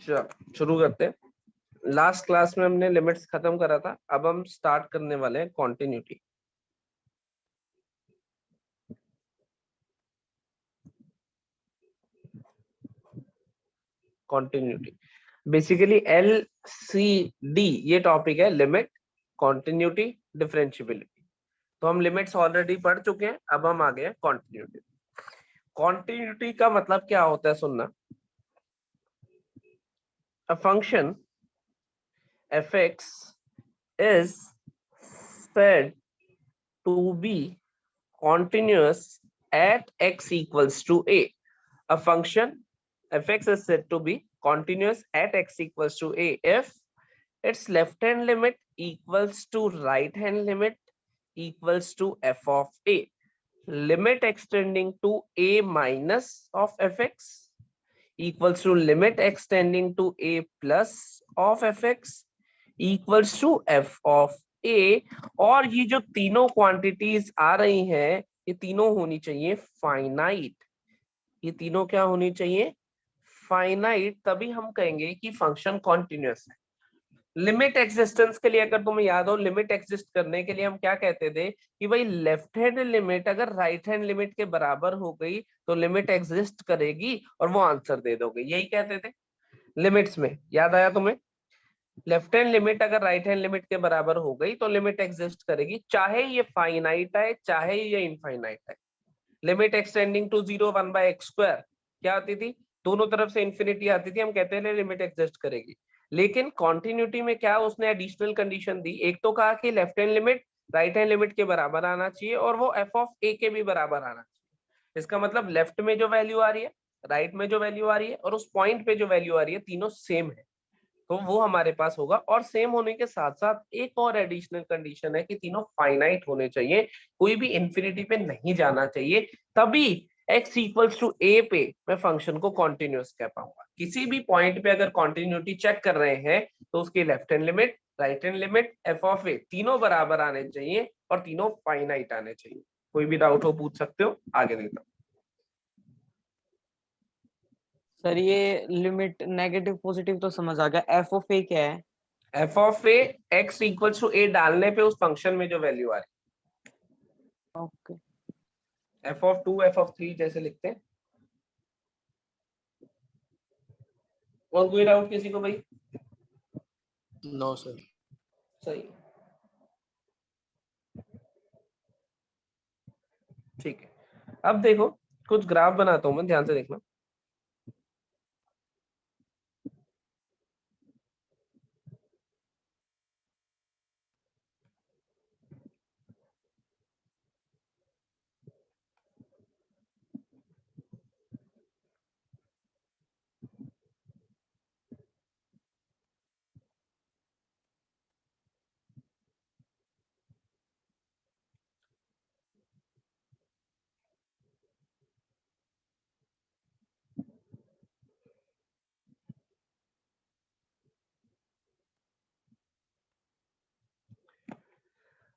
चलो शुरू करते हैं। लास्ट क्लास में हमने लिमिट्स खत्म करा था, अब हम स्टार्ट करने वाले हैं कॉन्टिन्यूटी। कॉन्टिन्यूटी बेसिकली LCD ये टॉपिक है, लिमिट, कॉन्टिन्यूटी, डिफरेंशियबिलिटी। तो हम लिमिट्स ऑलरेडी पढ़ चुके हैं, अब हम आ गए हैं कॉन्टिन्यूटी। कॉन्टिन्यूटी का मतलब क्या होता है, सुनना। A function fx is said to be continuous at x equals to a. A function fx is said to be continuous at x equals to a if its left hand limit equals to right hand limit equals to f of a. Limit extending to a minus of fx equals to limit extending to a plus of fx equals to f of a। और ये जो तीनों quantities आ रही हैं, ये तीनों होनी चाहिए फाइनाइट। ये तीनों क्या होनी चाहिए, फाइनाइट। तभी हम कहेंगे कि फंक्शन कॉन्टिन्यूअस है। लिमिट एग्जिस्टेंस के लिए अगर तुम्हें याद हो, लिमिट एग्जिस्ट करने के लिए हम क्या कहते थे कि भाई लेफ्ट हैंड लिमिट अगर राइट हैंड लिमिट के बराबर हो गई तो लिमिट एग्जिस्ट करेगी और वो आंसर दे दोगे, यही कहते थे लिमिट्स में। याद आया तुम्हें? लेफ्ट हैंड लिमिट अगर राइट हैंड लिमिट के बराबर हो गई तो लिमिट एग्जिस्ट करेगी, चाहे ये फाइनाइट है चाहे ये इनफाइनाइट है। Limit extending to 0 1 by x square क्या आती थी, दोनों तरफ से इंफिनिटी आती थी, हम कहते हैं लिमिट एग्जिस्ट करेगी। लेकिन कॉन्टिन्यूटी में क्या उसने एडिशनल कंडीशन दी, एक तो कहा कि left hand limit right hand limit के बराबर आना चाहिए और वो एफ ऑफ ए के भी बराबर आना चाहिए। इसका मतलब लेफ्ट में जो वैल्यू आ रही है, राइट में जो वैल्यू आ रही है और उस पॉइंट पे जो वैल्यू आ रही है, तीनों सेम है, तो वो हमारे पास होगा। और सेम होने के साथ साथ एक और एडिशनल कंडीशन है कि तीनों फाइनाइट होने चाहिए, कोई भी इंफिनिटी पे नहीं जाना चाहिए, तभी x इक्वल्स टू a पे मैं फंक्शन को कॉन्टिन्यूअस कह पाऊंगा। किसी भी पॉइंट पे अगर कॉन्टिन्यूटी चेक कर रहे हैं तो उसकी left hand limit right hand limit f of a तीनों बराबर आने चाहिए और तीनों फाइनाइट आने चाहिए। कोई भी डाउट हो पूछ सकते हो, आगे देता हूँ। सर ये लिमिट नेगेटिव पॉजिटिव तो समझ आ गया, एफ ऑफ ए क्या है? F of A x equals to a डालने पे उस फंक्शन में जो वैल्यू आ रही है। Okay. F of 2 F of 3 जैसे लिखते हैं। और कोई डाउट किसी को भाई? No sir. सही, ठीक है। अब देखो कुछ ग्राफ बनाता हूं मैं, ध्यान से देखना।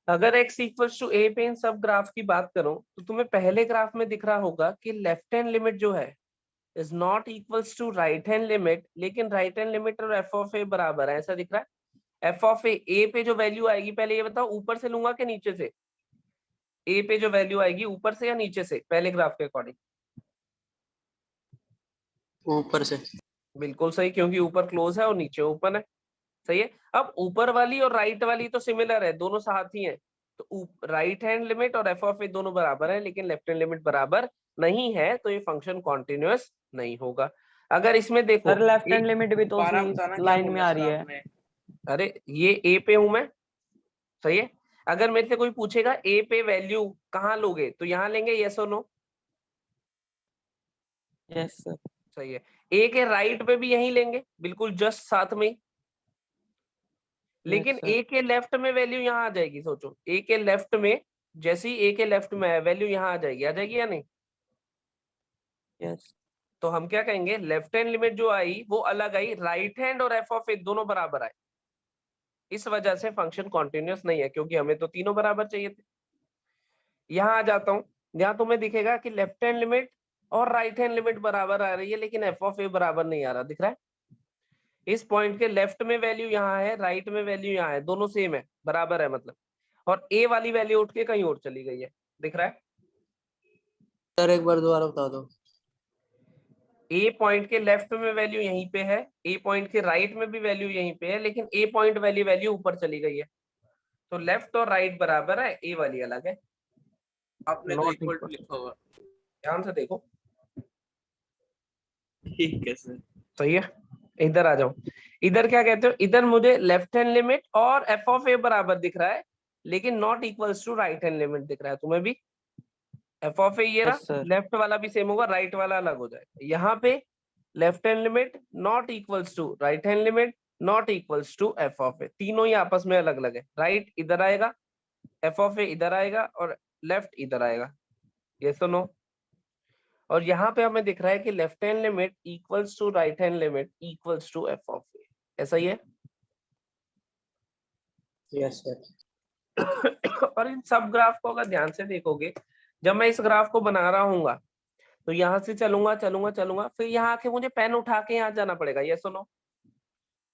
अगर x इक्वल्स टू a पे इन सब ग्राफ की बात करूं तो तुम्हें पहले ग्राफ में दिख रहा होगा कि लेफ्ट हैंड लिमिट जो है is not equals to right hand limit, लेकिन राइट हैंड लिमिट और एफ ऑफ ए बराबर है, ऐसा दिख रहा है। एफ ऑफ ए पे जो वैल्यू आएगी, पहले ये बताओ ऊपर से लूंगा कि नीचे से? ए पे जो वैल्यू आएगी ऊपर से या नीचे से, पहले ग्राफ के अकॉर्डिंग? ऊपर से। बिल्कुल सही, क्योंकि ऊपर क्लोज है और नीचे ओपन है। सही है। अब ऊपर वाली और राइट वाली तो सिमिलर है, दोनों साथ ही हैं, तो राइट हैंड लिमिट और एफ ऑफ ए दोनों बराबर है, लेकिन लेफ्ट हैंड लिमिट बराबर नहीं है, तो ये फंक्शन कॉन्टिन्यूअस नहीं होगा। अगर इसमें देखो सर लेफ्ट हैंड लिमिट भी तो दोबारा उसी बताना क्या लाइन में बोला आ सर रही है। आपने? अरे ये ए पे हूं मैं, सही है। अगर मेरे से कोई पूछेगा ए पे वैल्यू कहाँ लोगे, तो यहाँ लेंगे, यस और नो? Yes sir. सही है। ए के राइट पे भी यही लेंगे, बिल्कुल जस्ट साथ में ही। लेकिन यस सर। ए के लेफ्ट में वैल्यू यहाँ आ जाएगी, सोचो ए के लेफ्ट में, जैसे ही ए के लेफ्ट में है वैल्यू यहाँ आ जाएगी या नहीं? यस। तो हम क्या कहेंगे, लेफ्ट हैंड लिमिट जो आई वो अलग आई, राइट हैंड और एफ ऑफ ए दोनों बराबर आए, इस वजह से फंक्शन कॉन्टिन्यूअस नहीं है, क्योंकि हमें तो तीनों बराबर चाहिए थे। यहाँ आ जाता हूँ, यहाँ तुम्हें दिखेगा कि लेफ्ट हैंड लिमिट और राइट हैंड लिमिट बराबर आ रही है, लेकिन एफ ऑफ ए बराबर नहीं आ रहा, दिख रहा है? इस पॉइंट के लेफ्ट में वैल्यू यहाँ है, राइट में वैल्यू यहाँ है, दोनों सेम है, बराबर है मतलब, और ए वाली वैल्यू उठ के कहीं और चली गई है, दिख रहा है? सर एक बार दोबारा बता दो। ए पॉइंट के लेफ्ट में वैल्यू यहीं पे है, ए पॉइंट के राइट में भी वैल्यू यहीं पे है, लेकिन ए पॉइंट वाली वैल्यू ऊपर चली गई है। तो लेफ्ट और राइट बराबर है, ए वाली अलग है। आपने तो Not इक्वल टू equal. लिखा होगा। ध्यान से देखो, ठीक है सर। सही है। इधर आ जाओ, इधर क्या कहते हो, इधर मुझे लेफ्ट हैंड लिमिट और एफ ऑफ ए बराबर दिख रहा है, लेकिन not equals to right hand limit दिख रहा है तुम्हें भी। एफ ऑफ ए ये यस रहा, सर। लेफ्ट वाला भी सेम होगा, राइट वाला अलग हो जाएगा। यहाँ पे left hand limit not equals to right hand limit not equals to F of A, तीनों ही आपस में अलग अलग है। राइट इधर आएगा, एफ ऑफ ए इधर आएगा, और लेफ्ट इधर आएगा, ये सुनो। और यहाँ पे हमें दिख रहा है कि left hand limit equals to right hand limit equals to F of A, ऐसा ही है। Yes sir. और इन सब ग्राफ को अगर ध्यान से देखोगे, जब मैं इस ग्राफ को बना रहा हूँ तो यहाँ से चलूंगा चलूंगा चलूंगा, फिर यहाँ आके मुझे पेन उठा के यहाँ जाना पड़ेगा, ये सुनो।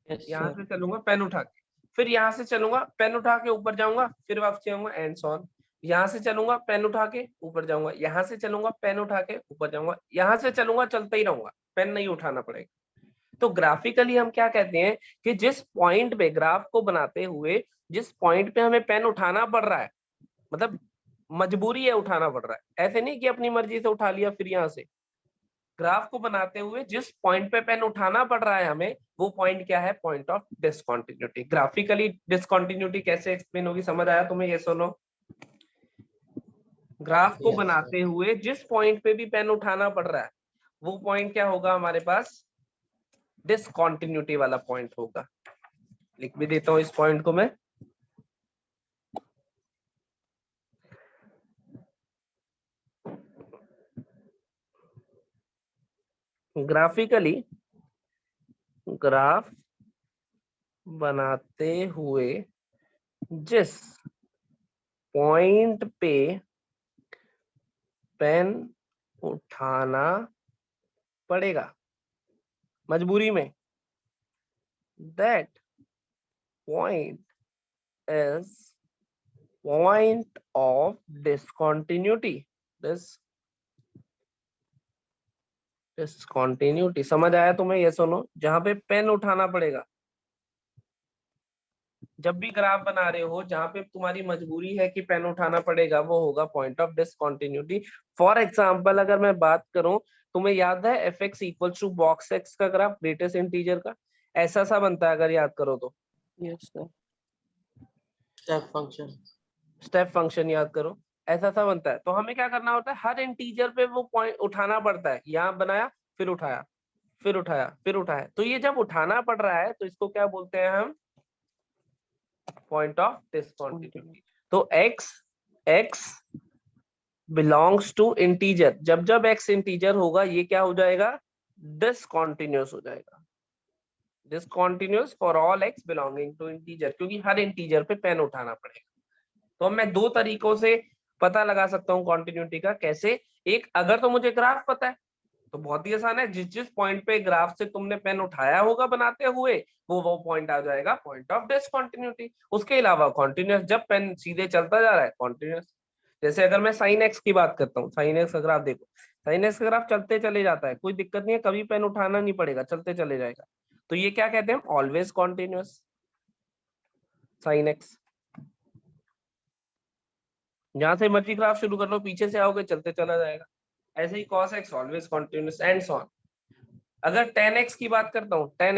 यस यहाँ सर। से चलूंगा पेन उठा के, फिर यहाँ से चलूंगा पेन उठा के ऊपर जाऊंगा, फिर वापस जाऊंगा एंड सो ऑन। यहाँ से चलूंगा पेन उठा के ऊपर जाऊंगा, यहाँ से चलूंगा पेन उठा के ऊपर जाऊंगा, यहाँ से चलूंगा चलते ही रहूंगा, पेन नहीं उठाना पड़ेगा। तो ग्राफिकली हम क्या कहते हैं कि जिस पॉइंट पे ग्राफ को बनाते हुए जिस पॉइंट पे हमें पेन उठाना पड़ रहा है, मतलब मजबूरी है उठाना पड़ रहा है, ऐसे नहीं कि अपनी मर्जी से उठा लिया, फिर यहाँ से ग्राफ को बनाते हुए जिस पॉइंट पे पेन उठाना पड़ रहा है हमें, वो पॉइंट क्या है, point of discontinuity. Graphically discontinuity कैसे एक्सप्लेन होगी, समझ आया तुम्हें, ये सुनो। ग्राफ को Yes, बनाते हुए जिस पॉइंट पे भी पेन उठाना पड़ रहा है, वो पॉइंट क्या होगा हमारे पास, डिसकंटिन्यूटी वाला पॉइंट होगा। लिख भी देता हूं इस पॉइंट को मैं। ग्राफिकली ग्राफ बनाते हुए जिस पॉइंट पे पेन उठाना पड़ेगा मजबूरी में, that point is point of discontinuity. Discontinuity समझ आया तुम्हें, ये सुनो, जहां पे पेन उठाना पड़ेगा, जब भी ग्राफ बना रहे हो जहां पे तुम्हारी मजबूरी है कि पेन उठाना पड़ेगा, वो होगा point of discontinuity. For example अगर मैं बात करूं, तुम्हें याद है F x equal to box x का ग्राफ, ग्रेटेस्ट इंटीजर का, ऐसा सा बनता है अगर याद करो तो। Yes sir. Step function. Step function याद करो, ऐसा सा बनता है। तो हमें क्या करना होता है, हर इंटीजर पे वो पॉइंट उठाना पड़ता है, यहाँ बनाया फिर उठाया फिर उठाया फिर उठाया। तो ये जब उठाना पड़ रहा है तो इसको क्या बोलते हैं हम, पॉइंट ऑफ डिसकंटिन्यूटी। तो x बिलोंग्स टू इंटीजर, जब जब x इंटीजर होगा ये क्या हो जाएगा, डिसकंटिन्यूअस हो जाएगा। Discontinuous for all x belonging to integer, क्योंकि हर इंटीजर पे पेन उठाना पड़ेगा। तो मैं दो तरीकों से पता लगा सकता हूँ कॉन्टिन्यूटी का, कैसे, एक अगर तो मुझे ग्राफ पता है तो बहुत ही आसान है, जिस जिस पॉइंट पे ग्राफ से तुमने पेन उठाया होगा बनाते हुए, वो पॉइंट आ जाएगा पॉइंट ऑफ डिसकंटिन्यूटी। उसके अलावा कॉन्टिन्यूअस, जब पेन सीधे चलता जा रहा है कॉन्टिन्यूअस। जैसे अगर मैं साइन एक्स की बात करता हूँ, साइन एक्स का ग्राफ देखो, साइन एक्स का ग्राफ चलते चले जाता है, कोई दिक्कत नहीं है, कभी पेन उठाना नहीं पड़ेगा, चलते चले जाएगा। तो ये क्या कहते हैं, ऑलवेज कॉन्टिन्यूअस साइन एक्स। जहां से मर्जी ग्राफ शुरू कर लो, पीछे से आओगे चलते चला जाएगा। ऐसे ही cos x always continuous and so on. अगर tan x की बात करता हूँ, tan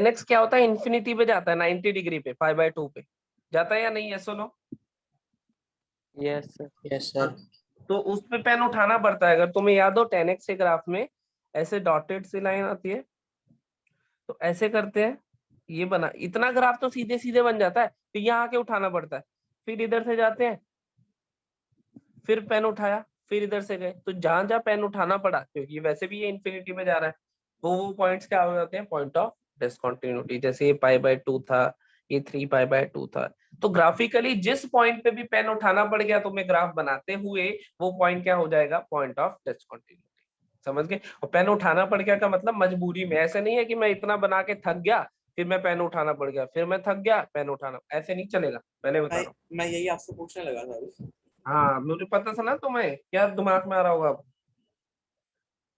x क्या होता है, इन्फिनिटी पे जाता है, 90 डिग्री पे, π/2 पे जाता है या नहीं, है सुनो। Yes sir. Yes sir. तो उस पे पेन उठाना पड़ता है। अगर तुम्हें याद हो tan x के ग्राफ में ऐसे डॉटेड सी लाइन आती है, तो ऐसे करते हैं, ये बना, इतना ग्राफ तो सीधे सीधे बन जाता है, फिर यहाँ आके उठाना पड़ता है, फिर इधर से जाते हैं, फिर पेन उठाया, फिर इधर से गए, तो जहां जहां पेन उठाना पड़ा, क्योंकि वैसे भी ये इन्फिनिटी में जा रहा है, तो वो पॉइंट्स क्या हो जाते हैं, पॉइंट ऑफ डिसकंटिन्यूटी। जैसे ये π/2 था, ये 3π/2 था। तो ग्राफिकली जिस पॉइंट पे भी पेन उठाना पड़ गया तुम्हें ग्राफ बनाते हुए, वो पॉइंट क्या हो जाएगा, पॉइंट ऑफ डिसकंटिन्यूटी। समझ गए? और पेन उठाना पड़ गया का मतलब मजबूरी में, ऐसे नहीं है कि मैं इतना बना के थक गया फिर मैं पेन उठाना पड़ गया, फिर मैं थक गया पेन उठाना, ऐसे नहीं चलेगा, पहले बता रहा हूँ। मैं यही आपसे पूछने लगा था अभी। हाँ मुझे पता था ना तुम्हें क्या दिमाग में आ रहा होगा अब।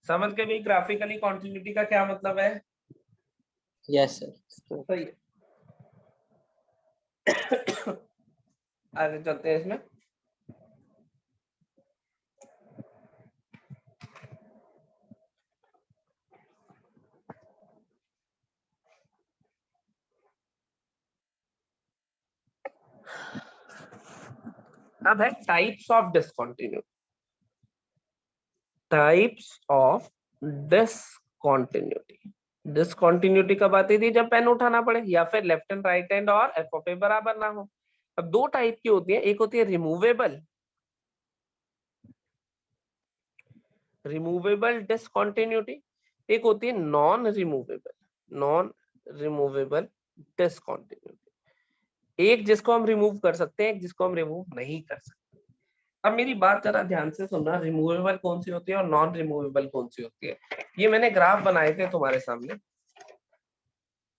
समझ गए भाई ग्राफिकली कॉन्टिन्यूटी का क्या मतलब है? Yes sir. सही है। आगे चलते हैं इसमें। अब है types of discontinuity. Types of discontinuity. Discontinuity कब आती थी? जब पेन उठाना पड़े या फिर लेफ्ट एंड राइट हैंड और एफ ऑफ ए बराबर ना हो। अब दो टाइप की होती है, एक होती है रिमूवेबल, रिमूवेबल डिसकंटिन्यूटी, एक होती है non removable, non removable discontinuity. एक जिसको हम रिमूव कर सकते हैं, एक जिसको हम रिमूव नहीं कर सकते। अब मेरी बात जरा ध्यान से सुनना, रिमूवेबल कौन सी होती है और नॉन रिमूवेबल कौन सी होती है। ये मैंने ग्राफ बनाए थे तुम्हारे सामने।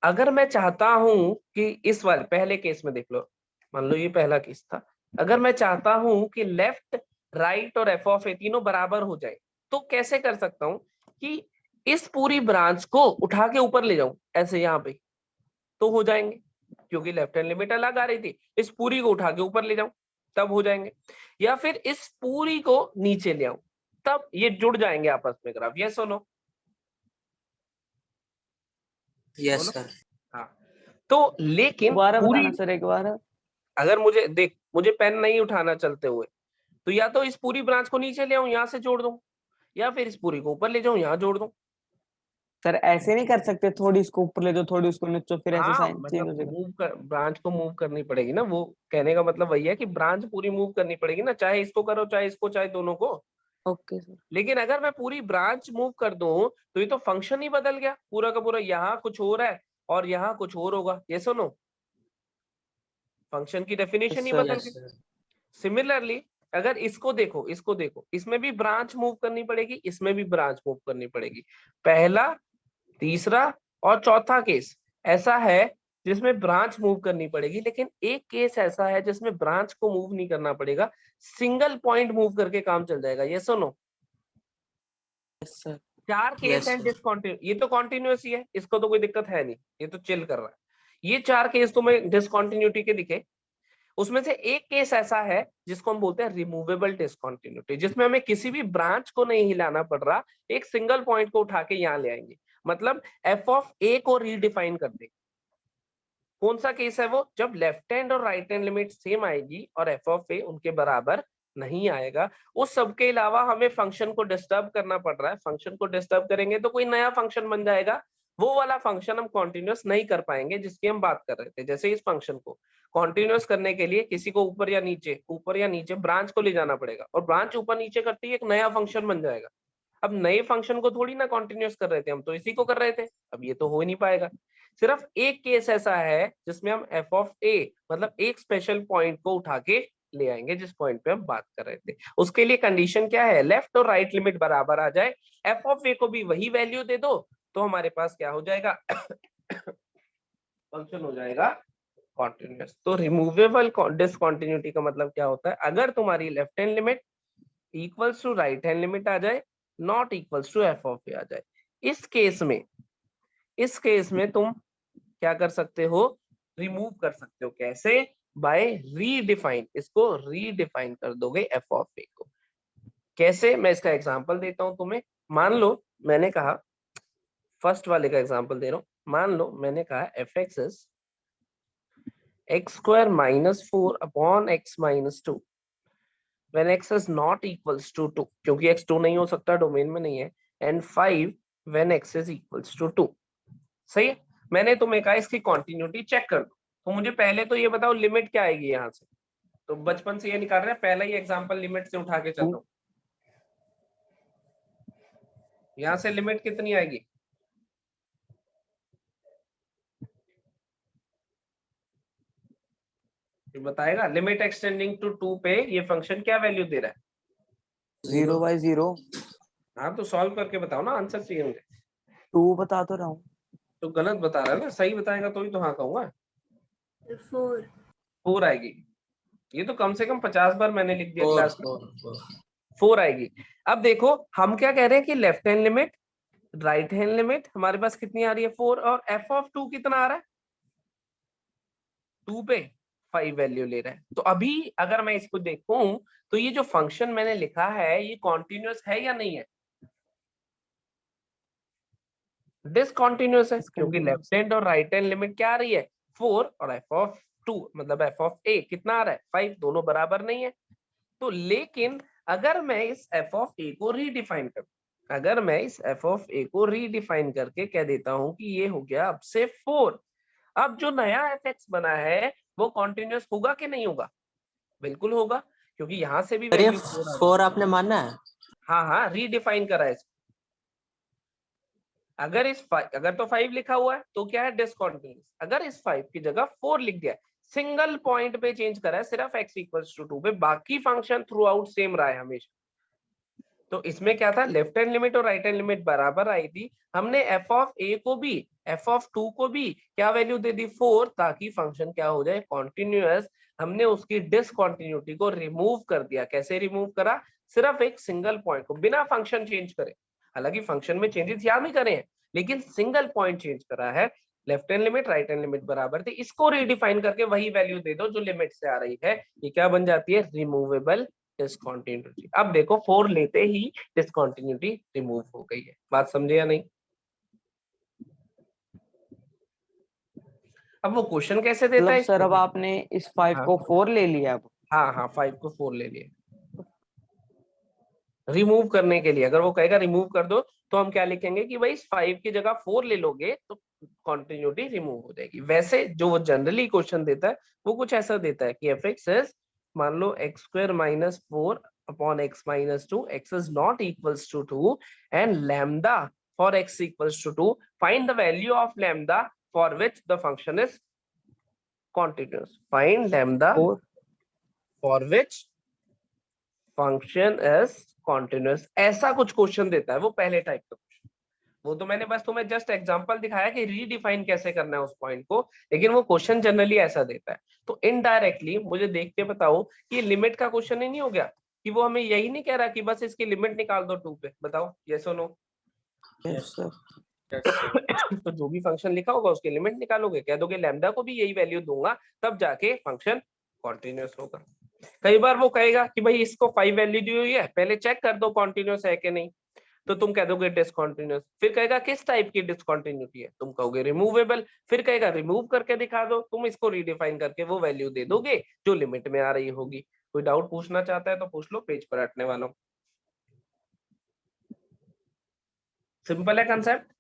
अगर मैं चाहता हूं कि इस वाले पहले केस में देख लो, मान लो ये पहला केस था, अगर मैं चाहता हूं कि लेफ्ट राइट और एफ ऑफ ए तीनों बराबर हो जाए, तो कैसे कर सकता हूं कि इस पूरी ब्रांच को उठा के ऊपर ले जाऊं ऐसे यहाँ पे, तो हो जाएंगे, क्योंकि लेफ्ट हैंड लिमिट अलग आ रही थी। इस पूरी को उठा के ऊपर ले जाऊं तब हो जाएंगे, या फिर इस पूरी को नीचे ले आऊं तब ये जुड़ जाएंगे आपस में ग्राफ। यस और नो? यस बोलो। सर। हाँ तो लेकिन दोबारा पूरी, बताना सर एक बार। अगर मुझे देख मुझे पेन नहीं उठाना चलते हुए, तो या तो इस पूरी ब्रांच को नीचे ले आऊं यहाँ से जोड़ दूं, या फिर इस पूरी को ऊपर ले जाऊं यहाँ जोड़ दूं। सर ऐसे नहीं कर सकते, थोड़ी इसको ऊपर ले दो थोड़ी उसको नीचे, फिर ऐसे हाँ साइन चेंज मतलब हो जाएगा। मूव कर, ब्रांच को मूव करनी पड़ेगी ना, वो कहने का मतलब वही है कि ब्रांच पूरी मूव करनी पड़ेगी ना, चाहे इसको करो चाहे इसको चाहे दोनों को। Okay sir. लेकिन अगर मैं पूरी ब्रांच मूव कर दूं तो ये तो फंक्शन ही बदल गया पूरा का पूरा, यहाँ कुछ हो रहा है और यहाँ कुछ और होगा। ये सुनो, फंक्शन की डेफिनेशन ही सर बदल यस गई। सर। सिमिलरली अगर इसको देखो, इसको देखो, इसमें भी ब्रांच मूव करनी पड़ेगी, इसमें भी ब्रांच मूव करनी पड़ेगी। पहला, तीसरा और चौथा केस ऐसा है जिसमें ब्रांच मूव करनी पड़ेगी, लेकिन एक केस ऐसा है जिसमें ब्रांच को मूव नहीं करना पड़ेगा, सिंगल पॉइंट मूव करके काम चल जाएगा। ये सुनो, यस सर। चार केस यस हैं सर। डिसकंटिन्यू, ये तो कॉन्टिन्यूअस ही है, इसको तो कोई दिक्कत है नहीं, ये तो चिल कर रहा है। ये चार केस तुम्हें डिसकंटिन्यूटी के दिखे, उसमें से एक केस ऐसा है जिसको हम बोलते हैं रिमूवेबल डिसकंटिन्यूटी, जिसमें हमें किसी भी ब्रांच को नहीं हिलाना पड़ रहा, एक सिंगल पॉइंट को उठा के यहाँ ले आएंगे, मतलब एफ ऑफ ए को रीडिफाइन कर देंगे। कौन सा केस है वो? जब लेफ्ट हैंड और राइट हैंड लिमिट सेम आएगी और एफ ऑफ ए उनके बराबर नहीं आएगा। उस सब के अलावा हमें फंक्शन को डिस्टर्ब करना पड़ रहा है, फंक्शन को डिस्टर्ब करेंगे तो कोई नया फंक्शन बन जाएगा, वो वाला फंक्शन हम कॉन्टिन्यूस नहीं कर पाएंगे जिसकी हम बात कर रहे थे। जैसे इस फंक्शन को कॉन्टिन्यूस करने के लिए किसी को ऊपर या नीचे ब्रांच को ले जाना पड़ेगा, और ब्रांच ऊपर नीचे करते ही एक नया फंक्शन बन जाएगा। अब नए फंक्शन को थोड़ी ना कॉन्टिन्यूस कर रहे थे, हम तो इसी को कर रहे थे, अब ये तो हो ही नहीं पाएगा। सिर्फ एक केस ऐसा है जिसमें हम एफ ऑफ ए मतलब एक स्पेशल पॉइंट को उठा के ले आएंगे, जिस पॉइंट पे हम बात कर रहे थे। उसके लिए कंडीशन क्या है? लेफ्ट और राइट लिमिट बराबर आ जाए, एफ ऑफ ए को भी वही वैल्यू दे दो, तो हमारे पास क्या हो जाएगा? फंक्शन हो जाएगा कॉन्टिन्यूस। तो रिमूवेबल डिसकंटिन्यूटी का मतलब क्या होता है? अगर तुम्हारी left hand limit equals to right hand limit आ जाए, not equals to F of A आ जाए, इस केस में तुम क्या कर सकते हो? रिमूव कर सकते हो। कैसे? बाय रीडिफाइन, इसको रीडिफाइन कर दोगे एफ ऑफ ए को। कैसे? मैं इसका एग्जांपल देता हूं तुम्हें। मान लो मैंने कहा, फर्स्ट वाले का एग्जांपल दे रहा हूं, मान लो मैंने कहा F X is x square minus 4 upon X minus 2 when x is not equals to 2, क्योंकि x 2 नहीं हो सकता, डोमेन में नहीं है, and 5 when x is equals to 2। सही है? मैंने तुम्हें कहा इसकी कॉन्टिन्यूटी चेक कर दो, तो मुझे पहले तो ये बताओ लिमिट क्या आएगी यहाँ से। तो बचपन से ये निकाल रहे हैं, पहला ही एग्जांपल लिमिट से उठा के चल रहा हूं। यहाँ से लिमिट कितनी आएगी? ये बताएगा। लिमिट एक्सटेंडिंग टू 2 पे ये फंक्शन क्या वैल्यू दे रहा है? 0/0। हाँ तो सॉल्व करके बताओ ना, आंसर चाहिए मुझे। 2 बता तो रहा हूँ। तो गलत बता रहा है ना, सही बताएगा तो ही तो हाँ कहूंगा। 4 4 आएगी। ये तो कम से कम 50 बार मैंने लिख दिया 4 क्लास में। 4 4 आएगी। अब देखो हम क्या कह रहे हैं कि left hand limit right hand limit हमारे पास कितनी आ रही है 4, और एफ ऑफ 2 कितना आ रहा है 2 पे 5 वैल्यू ले रहा है। तो अभी अगर मैं इसको देखूं तो ये जो फंक्शन मैंने लिखा है ये कॉन्टिन्यूअस है या नहीं है? डिसकॉन्टिन्यूअस है, क्योंकि लेफ्ट हैंड और राइट हैंड लिमिट क्या आ रही है 4, और एफ ऑफ 2 मतलब एफ ऑफ ए कितना आ रहा है 5, दोनों बराबर नहीं है। तो लेकिन अगर मैं इस एफ ऑफ ए को रीडिफाइन करूं, अगर मैं इस एफ ऑफ ए को रीडिफाइन करके कह देता हूं कि ये हो गया अब से 4, अब जो नया एफ एक्स बना है वो कॉन्टिन्यूअस होगा कि नहीं होगा? बिल्कुल होगा, क्योंकि यहां से भी सर ये वैल्यू 4 आ रही है। 4 आपने माना है? हाँ हाँ रीडिफाइन करा है इसको। अगर अगर तो 5 लिखा हुआ है तो क्या है डिसकॉन्टिन्यूअस, अगर इस 5 की जगह 4 लिख दिया, सिंगल पॉइंट पे चेंज करा है सिर्फ x इक्वल्स टू 2 पे, बाकी फंक्शन थ्रू आउट सेम रहा है हमेशा। तो इसमें क्या था, लेफ्ट हैंड लिमिट और राइट हैंड लिमिट बराबर आई थी, हमने एफ ऑफ ए को भी एफ ऑफ 2 को भी क्या वैल्यू दे दी 4, ताकि फंक्शन क्या हो जाए कॉन्टिन्यूअस। हमने उसकी डिसकॉन्टिन्यूटी को रिमूव कर दिया। कैसे रिमूव करा? सिर्फ एक सिंगल पॉइंट को बिना फंक्शन चेंज करे, हालांकि फंक्शन में चेंजेस यहाँ भी करे हैं लेकिन सिंगल पॉइंट चेंज करा है। Left hand limit right hand limit बराबर थी, इसको रीडिफाइन करके वही वैल्यू दे दो जो लिमिट से आ रही है, ये क्या बन जाती है रिमूवेबल डिसकॉन्टिन्यूटी। अब देखो 4 लेते ही डिसकॉन्टिन्यूटी रिमूव हो गई है। बात समझे या नहीं? अब वो क्वेश्चन कैसे देता मतलब है? सर अब आपने इस 5 हाँ। को 4 ले लिया अब। हाँ हाँ 5 को 4 ले लिए रिमूव करने के लिए। अगर वो कहेगा रिमूव कर दो तो हम क्या लिखेंगे कि भाई इस 5 की जगह 4 ले लोगे तो कॉन्टिन्यूटी रिमूव हो जाएगी। वैसे जो वो जनरली क्वेश्चन देता है वो कुछ ऐसा देता है कि एफ एक्स इज, मान लो X square minus 4 upon X minus 2, X is not equals to 2 and lambda for X equals to 2, find the value of lambda for which the function is continuous, find lambda 4 for which function is continuous। ऐसा कुछ question देता है वो पहले type का question. वो तो मैंने बस तुम्हें जस्ट एग्जांपल दिखाया कि रीडिफाइन कैसे करना है उस पॉइंट को, लेकिन वो क्वेश्चन जनरली ऐसा देता है। तो इनडायरेक्टली मुझे देख के बताओ कि लिमिट का क्वेश्चन ही नहीं हो गया, कि वो हमें यही नहीं कह रहा कि बस इसकी लिमिट निकाल दो 2 पे। बताओ यस और नो? Yes sir. तो जो भी फंक्शन लिखा होगा उसकी लिमिट निकालोगे, कह दोगे लैम्डा को भी यही वैल्यू दूंगा तब जाके फंक्शन कॉन्टिन्यूअस होगा। कई बार वो कहेगा कि भाई इसको 5 वैल्यू दी हुई है, पहले चेक कर दो कॉन्टिन्यूअस है कि नहीं, तो तुम कह दोगे डिसकॉन्टिन्यूअस। फिर कहेगा किस टाइप की डिसकॉन्टिन्यूटी है, तुम कहोगे रिमूवेबल। फिर कहेगा रिमूव करके दिखा दो, तुम इसको रीडिफाइन करके वो वैल्यू दे दोगे जो लिमिट में आ रही होगी। कोई डाउट पूछना चाहता है तो पूछ लो, पेज पर हटने वाला हूं। सिंपल है कंसेप्ट,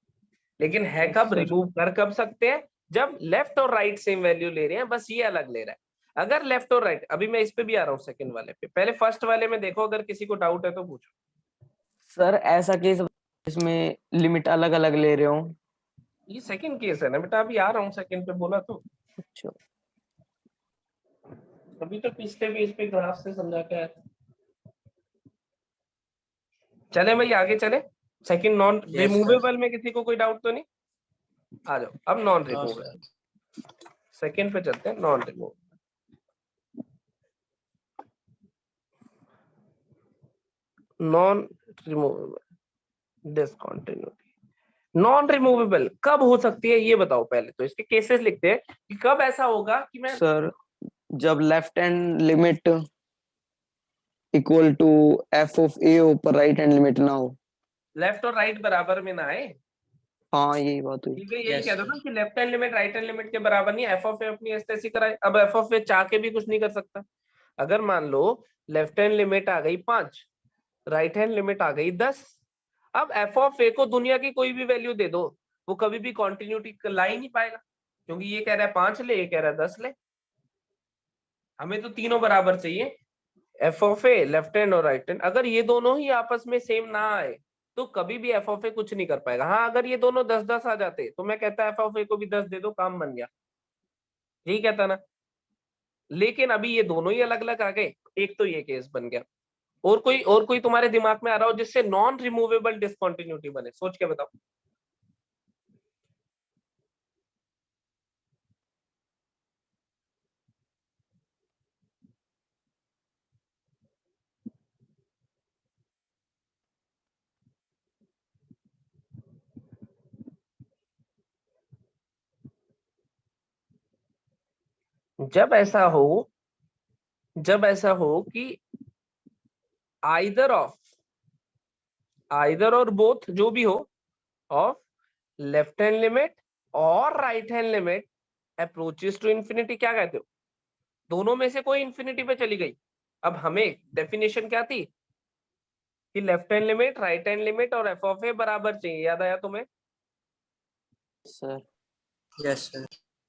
लेकिन है कब, रिमूव कर कब सकते हैं, जब लेफ्ट और राइट सेम वैल्यू ले रहे हैं, बस ये अलग ले रहा है। अगर लेफ्ट और राइट, अभी मैं इस पे भी आ रहा हूँ सेकंड वाले पे, पहले फर्स्ट वाले में देखो, अगर किसी को डाउट है तो पूछो। सर ऐसा केस इसमें लिमिट अलग अलग ले रहे हो। ये सेकंड केस है ना बेटा, अभी आ रहा हूँ सेकंड पे, बोला तो अच्छा अभी तो पिछले भी इस पे ग्राफ से समझा के आया था। चले भाई आगे चले। सेकंड नॉन Yes, रिमूवेबल में किसी को कोई डाउट तो नहीं? आ जाओ अब non No, removable, sir. Second पे चलते हैं। Non removable, non removable discontinuity. Non removable कब हो सकती है ये बताओ। पहले तो इसके केसेस लिखते हैं कि कब ऐसा होगा कि मैं सर जब left hand limit equal to F of A हो पर राइट हैंड लिमिट ना हो। लेफ्ट और राइट बराबर में ना आए। हाँ यही बात हुई। ठीक है, यही Yes, कह दो sir. ना कि left hand limit right hand limit के बराबर नहीं, एफ ऑफ ए अपनी ऐसी कराए। अब एफ ऑफ ए चाह के भी कुछ नहीं कर सकता। अगर मान लो लेफ्ट हैंड लिमिट आ गई 5, राइट हैंड लिमिट आ गई 10, अब एफ ऑफ ए को दुनिया की कोई भी वैल्यू दे दो, वो कभी भी कॉन्टिन्यूटी ला ही नहीं पाएगा, क्योंकि ये कह रहा है 5 ले, ये कह रहा है 10 ले। हमें तो तीनों बराबर चाहिए, F of A left hand और राइट हैंड। अगर ये दोनों ही आपस में सेम ना आए तो कभी भी एफ ऑफ ए कुछ नहीं कर पाएगा। हाँ अगर ये दोनों 10-10 आ जाते तो मैं कहता एफ ऑफ ए को भी 10 दे दो, काम बन गया, यही कहता ना। लेकिन अभी ये दोनों ही अलग अलग आ गए, एक तो ये केस बन गया। और कोई तुम्हारे दिमाग में आ रहा हो जिससे नॉन रिमूवेबल डिसकंटिन्यूटी बने, सोच के बताओ। जब ऐसा हो कि आइदर और बोथ जो भी हो ऑफ लेफ्ट हैंड लिमिट और right hand limit approaches to infinity, क्या कहते हो, दोनों में से कोई इंफिनिटी पे चली गई। अब हमें डेफिनेशन क्या थी कि left hand limit, right hand limit और एफ ऑफ ए बराबर चाहिए, याद आया तुम्हें? Sir yes sir.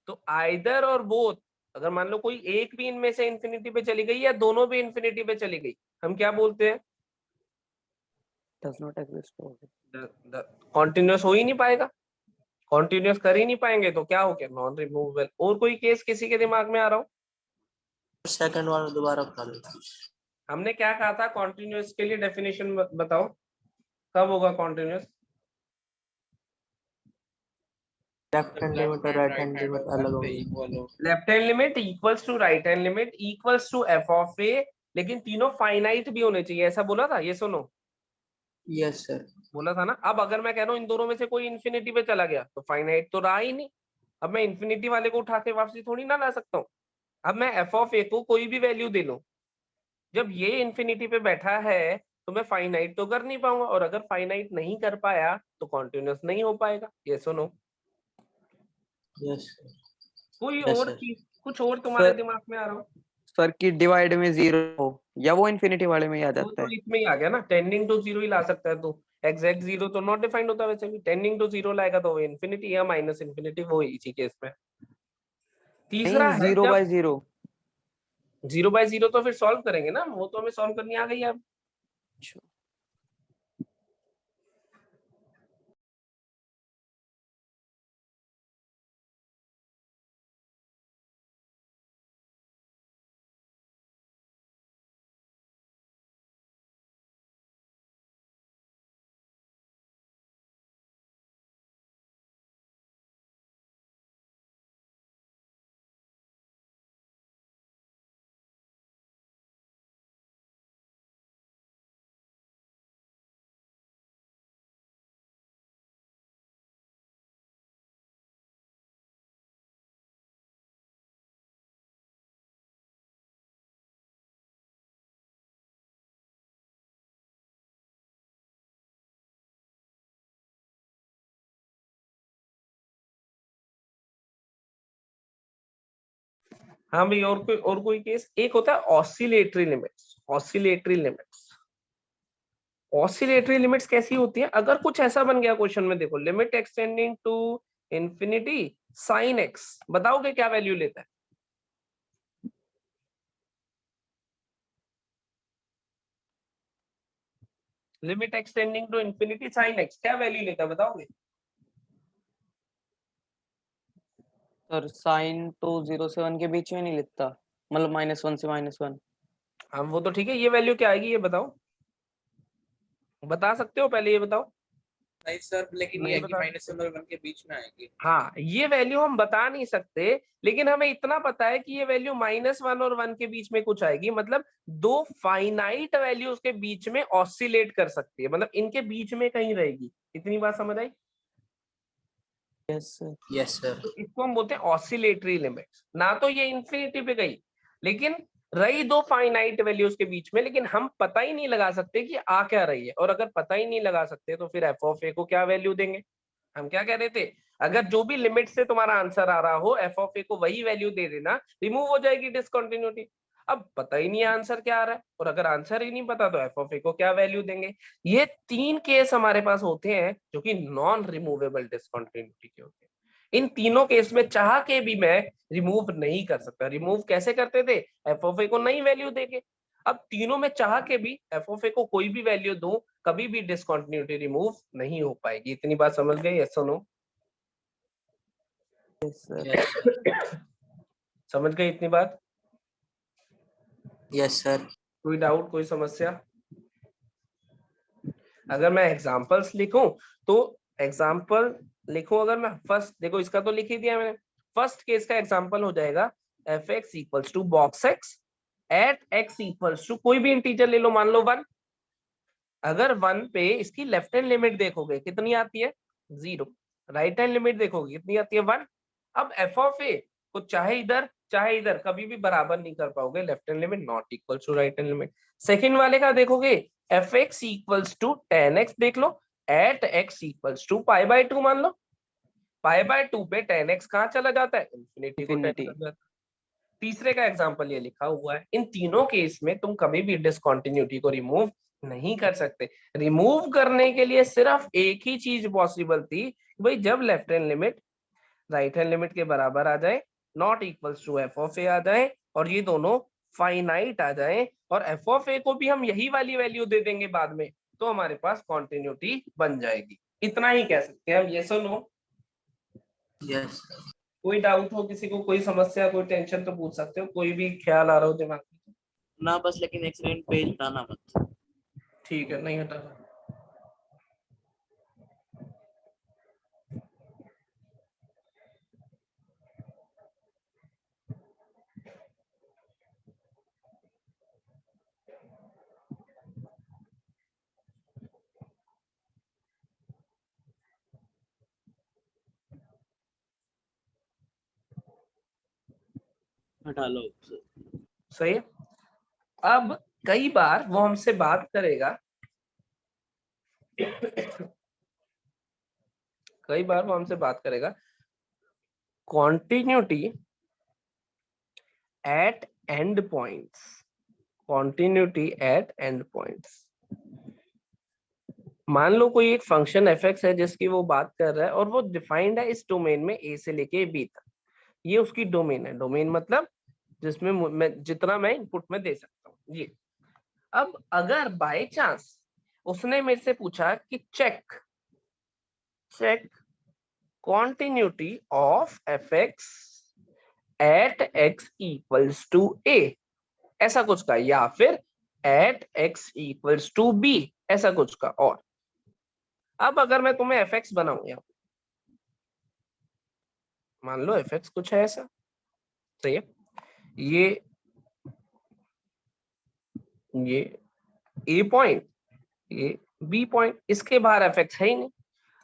तो आइदर और बोथ, अगर मान लो कोई एक भी इनमें से इंफिनिटी पे चली गई या दोनों भी इंफिनिटी पे चली गई, हम क्या बोलते हैं? Does not exist. कॉन्टिन्यूस हो ही नहीं पाएगा, कॉन्टिन्यूस कर ही नहीं पाएंगे, तो क्या हो गया? Non removable. और कोई केस किसी के दिमाग में आ रहा हो? सेकंड वाला दोबारा बता दो। हमने क्या कहा था कॉन्टिन्यूस के लिए? डेफिनेशन बताओ, कब होगा कॉन्टिन्यूस? लेफ्ट हैंड लिमिट और राइट हैंड लिमिट अलग होगी। Left hand limit equals to right hand limit equals to F of A, लेकिन तीनों फाइनाइट भी होने चाहिए, ऐसा बोला था, ये सुनो, यस सर। बोला था ना। अब अगर मैं कह रहा हूँ इन दोनों में से कोई इंफिनिटी पे चला गया तो फाइनाइट तो रहा ही नहीं, अब मैं इंफिनिटी वाले को उठा के वापसी थोड़ी ना ला सकता हूँ। अब मैं एफ ऑफ ए को कोई भी वैल्यू दे लूं, जब ये इंफिनिटी पे बैठा है तो मैं फाइनाइट तो कर नहीं पाऊंगा, और अगर फाइनाइट नहीं कर पाया तो कॉन्टिन्यूस नहीं हो पाएगा, ये सुनो। यस कोई Yes, और sir. चीज, कुछ और तुम्हारे सर दिमाग में आ रहा हो? सर की डिवाइड में 0 हो या वो इन्फिनिटी वाले में ही आ वो जाता तो है। इसमें ही आ गया ना, टेंडिंग टू जीरो ही ला सकता है तो। एग्जैक्ट जीरो तो नॉट डिफाइंड होता, वैसे भी टेंडिंग टू जीरो लाएगा तो वो इन्फिनिटी या माइनस इन्फिनिटी, वो इसी केस में। तीसरा नहीं, है 0 जब बाय 0। 0/0, तो फिर सॉल्व करेंगे ना, वो तो हमें सॉल्व करनी आ गई है अब। हाँ भाई, और कोई केस, एक होता है ऑसिलेटरी लिमिट्स। ऑसिलेटरी लिमिट्स कैसी होती है? अगर कुछ ऐसा बन गया क्वेश्चन में, देखो, limit extending to infinity sine x, बताओगे क्या वैल्यू लेता है? Limit extending to infinity sine x क्या वैल्यू लेता है, बताओगे? सर साइन तो 0 से 1 के बीच में नहीं लिखता, मतलब -1 से -1। हाँ वो तो ठीक है, ये वैल्यू क्या आएगी ये बताओ, बता सकते हो? पहले ये बताओ। नहीं सर, लेकिन नहीं ये है कि बता -1 और 1 के बीच में आएगी। हाँ, ये वैल्यू हम बता नहीं सकते, लेकिन हमें इतना पता है कि ये वैल्यू -1 और 1 के बीच में कुछ आएगी, मतलब दो फाइनाइट वैल्यूज के बीच में ऑसिलेट कर सकती है, मतलब इनके बीच में कहीं रहेगी। इतनी बात समझ आई? Yes sir. Yes sir. तो इसको हम बोलते हैं ऑसिलेटरी लिमिट्स। ना तो ये इंफिनिटी पे गई, लेकिन रही दो फाइनाइट वैल्यूज के बीच में, लेकिन हम पता ही नहीं लगा सकते कि आ क्या रही है, और अगर पता ही नहीं लगा सकते तो फिर एफ ऑफ ए को क्या वैल्यू देंगे? हम क्या कह रहे थे, अगर जो भी लिमिट से तुम्हारा आंसर आ रहा हो, एफ ऑफ ए को वही वैल्यू दे देना, रिमूव हो जाएगी डिसकंटिन्यूटी। अब पता ही नहीं आंसर क्या आ रहा है, और अगर आंसर ही नहीं पता तो एफ ऑफ ए को क्या वैल्यू देंगे? ये तीन केस हमारे पास होते हैं जो कि नॉन रिमूवेबल डिसकंटिन्यूटी के होते हैं। इन तीनों केस में चाह के भी मैं रिमूव नहीं कर सकता। रिमूव कैसे करते थे? एफ ऑफ ए को नई वैल्यू देके। अब तीनों में चाह के भी एफ ऑफ ए को कोई भी वैल्यू दूं, कभी भी डिसकंटिन्यूटी रिमूव नहीं हो पाएगी। इतनी बात समझ गए? यस और नो? Yes sir. यस समझ गए इतनी बात? Yes sir. कोई डाउट, कोई समस्या? अगर मैं एग्जांपल्स लिखूं तो एग्जांपल लिखूं, अगर मैं फर्स्ट देखो इसका तो लिख ही दिया मैंने, फर्स्ट केस का एग्जांपल हो जाएगा F x equals to box x at x equals to कोई भी इंटीजर ले लो, मान लो 1। अगर 1 पे इसकी लेफ्ट हैंड लिमिट देखोगे कितनी आती है 0, राइट हैंड लिमिट देखोगे कितनी आती है 1। अब एफ ऑफ ए को चाहे इधर कभी भी बराबर नहीं कर पाओगे, left hand limit not equal to right hand limit. Second वाले का देखोगे F x equals to tan X देख लो at x equals to pi by 2 मान लो, पाई बाय 2 पे टेन एक्स कहाँ चला जाता है इन्फिनिटी को Infinity. टच कर जाता है। तीसरे का एग्जांपल ये लिखा हुआ है। इन तीनों केस में तुम कभी भी डिसकंटिन्यूटी को रिमूव नहीं कर सकते। रिमूव करने के लिए सिर्फ एक ही चीज पॉसिबल थी, भाई जब left hand limit right hand limit के बराबर आ जाए, not equals to F of A आ जाए और ये दोनों फाइनाइट आ जाए और एफ ऑफ ए को भी हम यही वाली वैल्यू दे देंगे बाद में, तो हमारे पास कॉन्टिन्यूटी बन जाएगी। इतना ही कह सकते हैं हम, यस और नो। यस। कोई डाउट हो किसी को, कोई समस्या, कोई टेंशन तो पूछ सकते हो, कोई भी ख्याल आ रहा हो दिमाग में। ना बस, लेकिन एक्सीडेंट पेज हटाना मत। ठीक है, नहीं हटाना। हटा लो। सही है। अब कई बार वो हमसे बात करेगा कई बार वो हमसे बात करेगा continuity at end points, continuity at end points. मान लो कोई एक फंक्शन एफ एक्स है जिसकी वो बात कर रहा है और वो डिफाइंड है इस डोमेन में ए से लेके बी तक, ये उसकी डोमेन है। डोमेन मतलब जिसमें मैं जितना मैं इनपुट में दे सकता हूँ ये। अब अगर बाय चांस उसने मेरे से पूछा कि check continuity of F X at x equals to A, ऐसा कुछ का, या फिर at x equals to B, ऐसा कुछ का। और अब अगर मैं तुम्हें एफ एक्स बनाऊं, यहाँ मान लो एफ एक्स कुछ है ऐसा, सही है, ये ए पॉइंट, ये बी पॉइंट, इसके बाहर एफ एक्स है ही नहीं।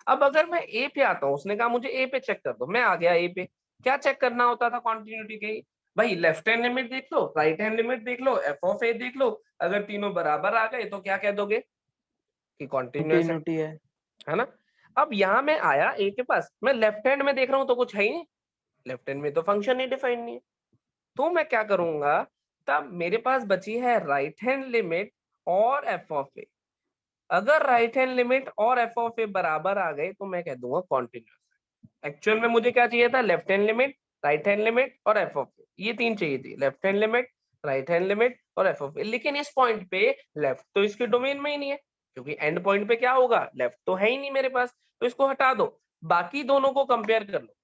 अब अगर मैं ए पे आता हूँ, उसने कहा मुझे ए पे चेक कर दो, मैं आ गया ए पे। क्या चेक करना होता था कॉन्टिन्यूटी के, भाई लेफ्ट हैंड लिमिट देख लो, राइट हैंड लिमिट देख लो, एफ ऑफ ए देख लो, अगर तीनों बराबर आ गए तो क्या कह दोगे कि कॉन्टिन्यूअस कंटिन्यूटी है ना। अब यहाँ मैं आया ए के पास, मैं लेफ्ट हैंड में देख रहा हूँ तो कुछ है ही नहीं, लेफ्ट हैंड में तो फंक्शन ही डिफाइन नहीं है। तो मैं क्या करूंगा, तब मेरे पास बची है राइट हैंड लिमिट और एफ ऑफ ए। अगर राइट हैंड लिमिट और एफ ऑफ ए बराबर आ गए तो मैं कह दूंगा कॉन्टिन्यूअस। एक्चुअल में मुझे क्या चाहिए था, left hand limit, right hand limit और एफ ऑफ ए, ये तीन चाहिए थी, left hand limit, right hand limit और एफ ऑफ ए। लेकिन इस पॉइंट पे लेफ्ट तो इसके डोमेन में ही नहीं है, क्योंकि एंड पॉइंट पे क्या होगा, लेफ्ट तो है ही नहीं मेरे पास, तो इसको हटा दो। बाकी दोनों को कंपेयर कर लो,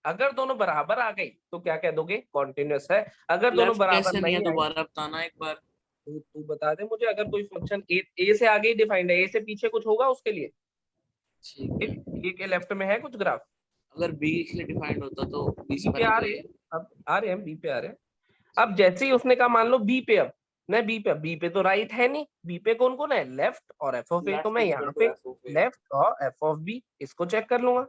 अगर दोनों बराबर आ गई तो क्या कह दोगे, कॉन्टिन्यूअस है। अगर दोनों लेफ्ट बराबर कैसे नहीं है, नहीं आई, दोबारा बताना एक बार। तू बता दे मुझे। अगर कोई फंक्शन ए से आगे ही डिफाइंड है, ए से पीछे कुछ होगा उसके लिए, ठीक है। ए के लेफ्ट में है कुछ ग्राफ, अगर बी से डिफाइंड होता तो बी से बी पे आ रहे हैं, अब आ रहे हैं बी पे आ रहे हैं। अब जैसे ही उसने कहा मान लो बी पे, अब मैं बी पे तो राइट है नहीं, बी पे कौन कौन है, लेफ्ट और एफ ऑफ ए, तो मैं यहाँ पे लेफ्ट और एफ ऑफ बी इसको चेक कर लूंगा।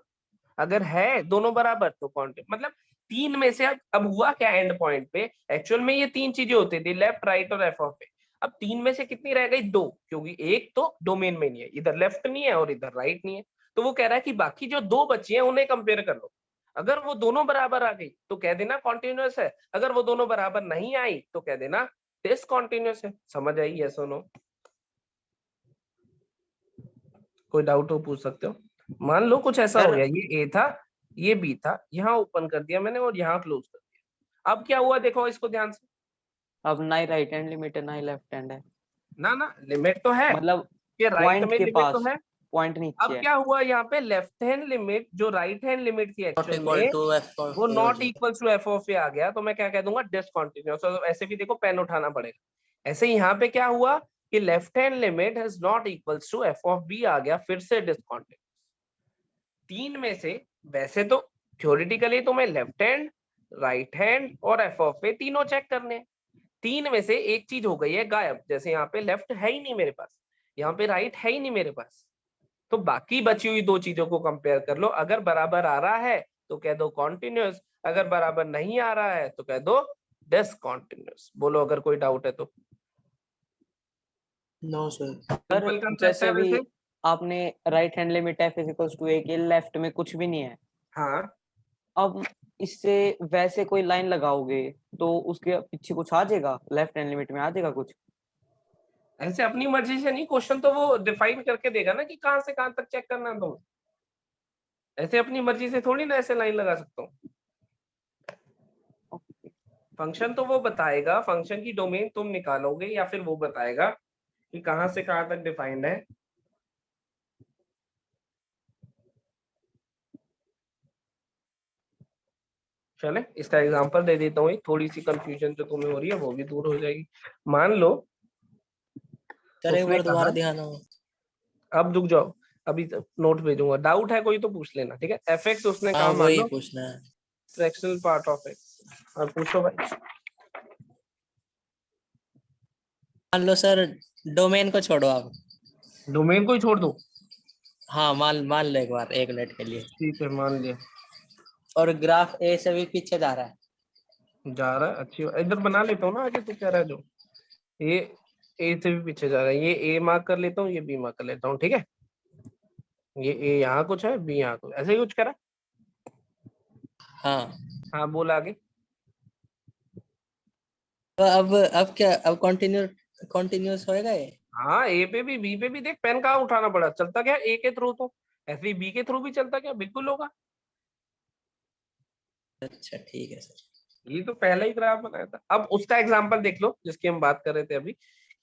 अगर है दोनों बराबर तो मतलब तीन में से अब हुआ क्या एंड पॉइंट पे, एक्चुअल में ये तीन चीजें होती थी, लेफ्ट राइट और एफ ऑफ ए। अब तीन में से कितनी रह गई, दो, क्योंकि एक तो डोमेन में नहीं है, इधर लेफ्ट नहीं है और इधर राइट नहीं है। तो वो कह रहा है कि बाकी जो दो बची हैं उन्हें कंपेयर कर लो, अगर वो दोनों बराबर आ गई तो कह देना कॉन्टिन्यूअस है, अगर वो दोनों बराबर नहीं आई तो कह देना डिसकंटीन्यूअस है। समझ आई, यस और नो। कोई डाउट हो पूछ सकते हो। मान लो कुछ ऐसा हो गया, ये ए था, ये बी था, यहाँ ओपन कर दिया मैंने और यहाँ क्लोज कर दिया। अब क्या हुआ देखो इसको ध्यान से, अब ना ही राइट हैंड लिमिट है ना ही लेफ्ट हैंड है, ना लिमिट तो है, मतलब ये राइट पॉइंट में के लिमिट पास तो है। पॉइंट नीचे अब है। क्या हुआ यहाँ पे, लेफ्ट हैंड लिमिट जो राइट हैंड लिमिट थी नॉट एक्चुअल इक्वल में, टू एफ ऑफ वो not equal to F of A आ गया, तो मैं क्या कह दूंगा, डिसकंटीन्यूअस। तो ऐसे भी देखो पेन उठाना पड़ेगा। ऐसे यहाँ पे क्या हुआ, कि left hand limit is not equals to F of B आ गया, फिर से डिसकंटिन्यूअस। तीन में से वैसे तो थ्योरेटिकली तुम्हें लेफ्ट हैंड, राइट हैंड और एफ ऑफ ए तीनों चेक करने हैं। तीन में से एक चीज हो गई है गायब, जैसे यहाँ पे लेफ्ट है ही नहीं मेरे पास, यहाँ पे राइट है ही नहीं मेरे पास, तो बाकी बची हुई दो चीजों को कंपेयर कर लो। अगर बराबर आ रहा है तो कह दो कॉन्टिन्यूअस, अगर बराबर नहीं आ रहा है तो कह दो डिसकंटिन्यूअस। बोलो अगर कोई डाउट है तो। No sir. Simple sir concept जैसे है अभी वैसे। आपने right hand limit F is equals to A के लेफ्ट में कुछ भी नहीं है, हाँ अब इससे वैसे कोई लाइन लगाओगे तो उसके पीछे कुछ आ जाएगा, लेफ्ट हैंड लिमिट में आ जाएगा कुछ? ऐसे अपनी मर्जी से नहीं, क्वेश्चन तो वो डिफाइन करके देगा ना कि कहां से कहां तक चेक करना है तुम्हें। ऐसे अपनी मर्जी से थोड़ी ना ऐसे लाइन लगा सकता हूँ। फंक्शन तो वो बताएगा, फंक्शन की डोमेन तुम निकालोगे या फिर वो बताएगा कि कहां से कहां तक डिफाइंड है। चले इसका एग्जांपल दे देता हूँ, थोड़ी सी कंफ्यूजन जो तुम्हें हो रही है वो भी दूर हो जाएगी। मान लो सर एक उसने बार दोबारा कहा, दिखाना। अब रुक जाओ, अभी नोट भेजूंगा, डाउट है कोई तो पूछ लेना, ठीक है। एफ एक्स उसने हाँ कहा मान वही लो पूछना है। फ्रैक्शनल पार्ट ऑफ एक्स, और पूछो भाई। मान लो सर, डोमेन को छोड़ो आप। डोमेन को ही छोड़ दो, हाँ मान मान लो एक बार, 1 मिनट के लिए। ठीक है मान लिया। और ग्राफ ए से भी पीछे जा रहा है। जा रहा है, अच्छी इधर बना लेता हूँ ना आगे, तू कह रहा है जो ये ए से भी पीछे जा रहा है, ये ए मार्क कर लेता हूँ, ये बी मार्क कर लेता हूँ, ठीक है। ये ए यहाँ कुछ है, बी यहाँ कुछ, ऐसे ही कुछ करा। हाँ हाँ बोल आगे। तो अब क्या, अब कंटिन्यूअस होएगा ये? हाँ ए पे भी बी पे भी देख, पेन कहाँ उठाना पड़ा, चलता क्या ए के थ्रू, तो ऐसे ही बी के थ्रू भी चलता क्या, बिल्कुल होगा। अच्छा ठीक है सर। ये तो पहला ही ग्राफ बनाया था। अब उसका एग्जांपल देख लो जिसकी हम बात कर रहे थे अभी,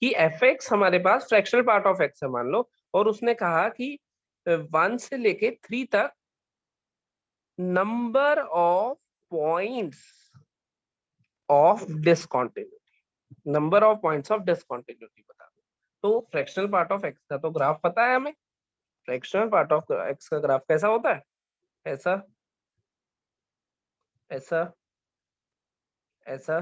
कि एफ एक्स हमारे पास फ्रैक्शनल पार्ट ऑफ एक्स है मान लो, और उसने कहा कि 1 से लेके 3 तक number of points of discontinuity, number of points of discontinuity बता दो। तो फ्रैक्शनल पार्ट ऑफ एक्स का तो ग्राफ पता है हमें। फ्रैक्शनल पार्ट ऑफ एक्स का ग्राफ कैसा होता है, ऐसा ऐसा ऐसा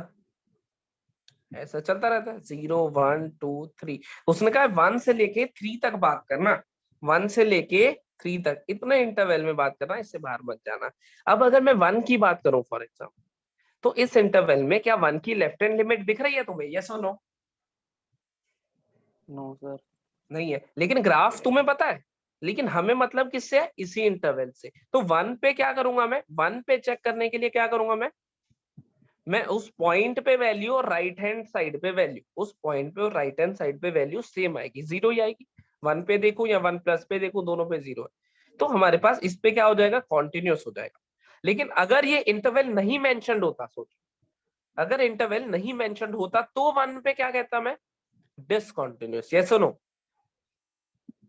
ऐसा चलता रहता है, 0 1 2 3। उसने कहा 1 से लेके 3 तक बात करना, 1 से लेके 3 तक इतने इंटरवल में बात करना, इससे बाहर मत जाना। अब अगर मैं 1 की बात करूं फॉर एग्जाम्पल, तो इस इंटरवल में क्या 1 की लेफ्ट हैंड लिमिट दिख रही है तुम्हें, यस और नो? No sir. नहीं है, लेकिन ग्राफ तुम्हें पता है, लेकिन हमें मतलब किससे है, इसी इंटरवल से। तो 1 पे क्या करूंगा मैं, 1 पे चेक करने के लिए क्या करूंगा मैं उस पॉइंट पे वैल्यू और राइट हैंड साइड पे वैल्यू, उस पॉइंट पे और राइट हैंड साइड पे वैल्यू सेम आएगी, 0 ही आएगी। 1 पे देखूं या 1 प्लस पे देखूं, दोनों पे 0 है, तो हमारे पास इस पे क्या हो जाएगा, कॉन्टिन्यूस हो जाएगा। लेकिन अगर ये इंटरवल नहीं मेंशन्ड होता, सोचो अगर इंटरवल नहीं मेंशन्ड होता तो 1 पे क्या कहता मैं, डिसकंटिन्यूअस, यस नो?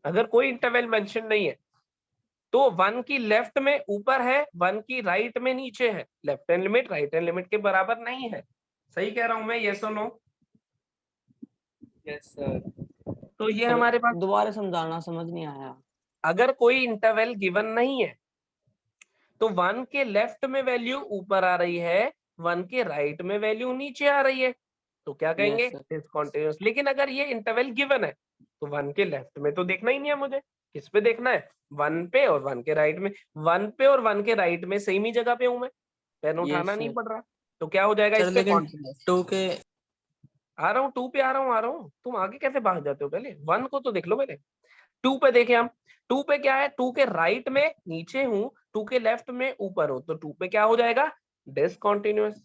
अगर कोई इंटरवल मेंशन नहीं है तो 1 की लेफ्ट में ऊपर है, 1 की राइट में नीचे है, left hand limit right hand limit के बराबर नहीं है। सही कह रहा हूं मैं, यस और नो? Yes sir. तो ये हमारे पास, दोबारा समझाना, समझ नहीं आया। अगर कोई इंटरवल गिवन नहीं है तो 1 के लेफ्ट में वैल्यू ऊपर आ रही है, 1 के राइट में वैल्यू नीचे आ रही है, तो क्या कहेंगे, यस सर। डिसकंटिन्यूअस। लेकिन अगर ये इंटरवल गिवन है तो 1 के लेफ्ट में तो देखना ही नहीं है मुझे, किस पे देखना है, 1 पे और 1 के राइट में। 1 पे और 1 के राइट में सेम ही जगह पे हूं मैं, पेन उठाना यस नहीं सर। पड़ रहा, तो क्या हो जाएगा सर इस पे, लेकिन कॉन्टिन्यूअस। 2 के, आ रहा हूँ 2 पे, आ रहा हूँ, तुम आगे कैसे भाग जाते हो, पहले 1 को तो देख लो पहले। 2 पे देखे हम, 2 पे क्या है, 2 के राइट में नीचे हूं, 2 के लेफ्ट में ऊपर हूं, तो 2 पे क्या हो जाएगा, डिसकंटिन्यूअस।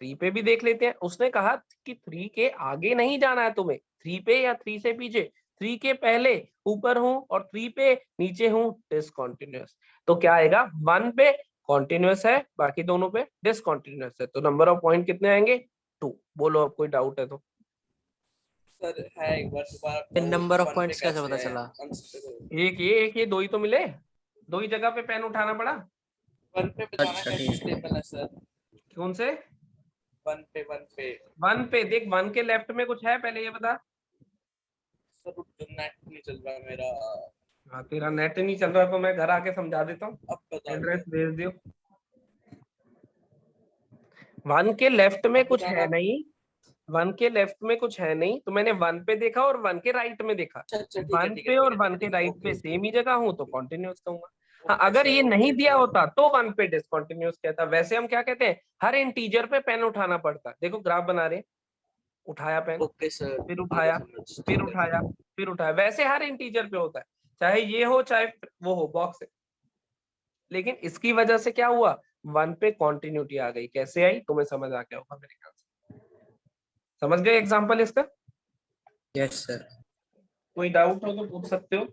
3 पे भी देख लेते हैं, उसने कहा कि 3 के आगे नहीं जाना है तुम्हें, 3 पे या 3 से पीछे, 3 के पहले ऊपर हूं और 3 पे नीचे हूं, डिसकंटिन्यूअस। तो क्या आएगा, 1 पे कॉन्टिन्यूअस है, बाकी दोनों पे डिसकंटिन्यूअस है, तो नंबर ऑफ पॉइंट कितने आएंगे, 2। बोलो अब कोई डाउट है तो। सर है, एक बार दोबारा नंबर ऑफ पॉइंट्स कैसे पता चला? एक ये दो ही तो मिले, दो ही जगह पे पेन उठाना पड़ा। 1 पे बताना अच्छा, कैसे ठीक है। स्टेबल है सर? कौन से 1 पे 1 पे 1 पे देख, 1 के लेफ्ट में कुछ है पहले ये बता, सर नेट नहीं चल रहा मेरा। हाँ तेरा नेट नहीं चल रहा तो मैं घर आके समझा देता हूँ, अब बता एड्रेस भेज दियो। 1 के लेफ्ट में कुछ है नहीं, 1 के लेफ्ट में कुछ है नहीं, तो मैंने 1 पे देखा और 1 के राइट में देखा। अच्छा ठीक है 1 ठीक पे है और 1 के राइट पे सेम ही जगह हूँ तो कॉन्टिन्यूस कहूंगा। हाँ अगर ये नहीं दिया होता तो 1 पे डिसकंटिन्यूअस कहता। वैसे हम क्या कहते हैं, हर इंटीजर पे पेन उठाना पड़ता। देखो ग्राफ बना रहे, उठाया पेन, ओके सर। फिर उठाया, फिर उठाया, फिर उठाया, वैसे हर इंटीजर पे होता है, चाहे ये हो चाहे वो हो बॉक्स है। लेकिन इसकी वजह से क्या हुआ, 1 पे कॉन्टिन्यूटी आ गई। कैसे आई तुम्हें समझ आ गया होगा मेरे ख्याल से। समझ गए एग्जाम्पल इसका? यस सर, कोई डाउट हो तो पूछ सकते हो।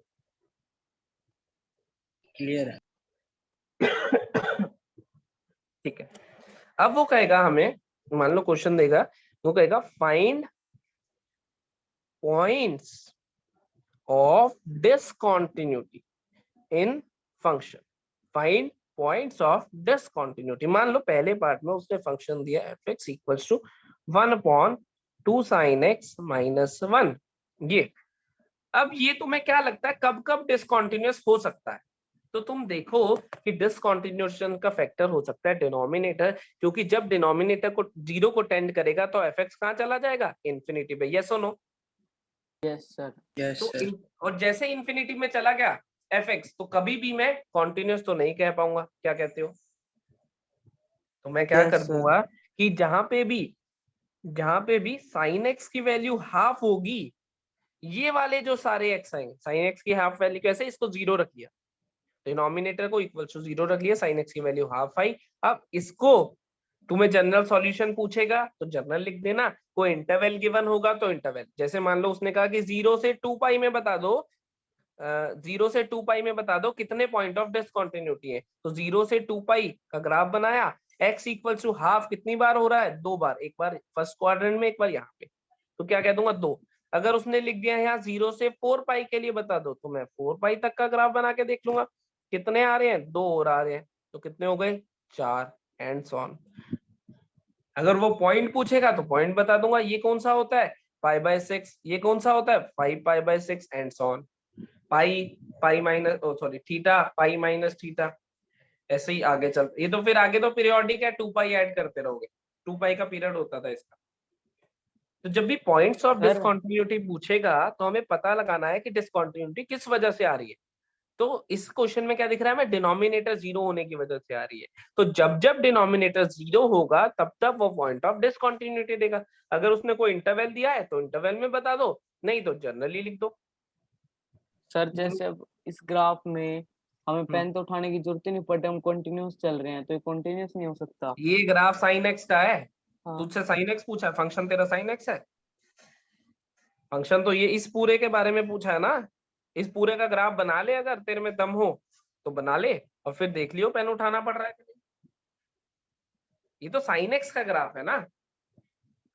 क्लियर है। ठीक है, अब वो कहेगा हमें, मान लो क्वेश्चन देगा, वो कहेगा find points of discontinuity in function. Find points of discontinuity. मान लो पहले पार्ट में उसने फंक्शन दिया F x equals to 1/2 sin x - 1। ये अब ये तुम्हें क्या लगता है कब कब डिसकंटिन्यूअस हो सकता है? तो तुम देखो कि डिसकंटिन्यूएशन का फैक्टर हो सकता है डिनोमिनेटर, क्योंकि जब डिनोमिनेटर को 0 को टेंड करेगा तो एफ एक्स कहाँ चला जाएगा, इन्फिनिटी पे। यस और नो? Yes sir. यस तो सर। और जैसे इन्फिनिटी में चला गया एफ एक्स, तो कभी भी मैं कॉन्टिन्यूस तो नहीं कह पाऊंगा। क्या कहते हो? तो मैं क्या यस कर सर। दूंगा कि जहां पे भी साइन एक्स की वैल्यू हाफ होगी, ये वाले जो सारे एक्स आएंगे, साइन एक्स की हाफ वैल्यू कैसे, इसको 0 रख लिया, डिनोमिनेटर को इक्वल टू 0 रख लिया, साइन एक्स की वैल्यू हाफ आई। अब इसको तुम्हें जनरल सॉल्यूशन पूछेगा तो जनरल लिख देना, कोई इंटरवल गिवन होगा तो इंटरवल। जैसे मान लो उसने कहा कि 0 से 2 पाई में बता दो, 0 से 2 पाई में बता दो कितने पॉइंट ऑफ डिसकंटिन्यूटी है, तो 0 से 2 पाई का ग्राफ बनाया, x इक्वल टू हाफ कितनी बार हो रहा है, 2 बार, एक बार फर्स्ट क्वाड्रेंट में एक बार यहाँ पे, तो क्या कह दूंगा 2। अगर उसने लिख दिया यहाँ 0 से 4 पाई के लिए बता दो, तो मैं 4 पाई तक का ग्राफ बना के देख लूंगा कितने आ रहे हैं, 2 और आ रहे हैं, तो कितने हो गए 4 एंड सो ऑन। अगर वो पॉइंट पूछेगा तो पॉइंट बता दूंगा, ये कौन सा होता है π/6, ये कौन सा होता है 5π/6 and so on. Pi pi minus sorry theta, pi minus theta, ऐसे ही आगे चल। ये तो फिर आगे तो पीरियोडिक है, 2 पाई ऐड करते रहोगे, 2 पाई का पीरियड होता था इसका। तो जब भी पॉइंट्स ऑफ सर डिसकंटिन्यूटी पूछेगा तो हमें पता लगाना है कि डिसकंटिन्यूटी किस वजह से आ रही है। तो इस क्वेश्चन में क्या दिख रहा है हमें, डिनोमिनेटर 0 होने की वजह से आ रही है। तो जब जब डिनोमिनेटर 0 होगा तब तब वो पॉइंट ऑफ डिसकंटिन्यूटी देगा। अगर उसने कोई इंटरवल दिया है तो इंटरवल में बता दो, नहीं तो जनरली लिख दो। सर जैसे अब इस ग्राफ में हमें पेन तो उठाने की जरूरत ही नहीं पड़ती, हम कंटिन्यूअस चल रहे हैं तो ये कंटिन्यूअस नहीं हो सकता। ये ग्राफ साइन एक्स का है, हाँ तुझसे साइन एक्स पूछा है, फंक्शन तेरा साइन एक्स है। फंक्शन तो ये इस पूरे के बारे में पूछा है ना, इस पूरे का ग्राफ बना ले, अगर तेरे में दम हो तो बना ले, और फिर देख लियो पेन उठाना पड़ रहा है कि नहीं। ये तो साइन एक्स का ग्राफ है ना।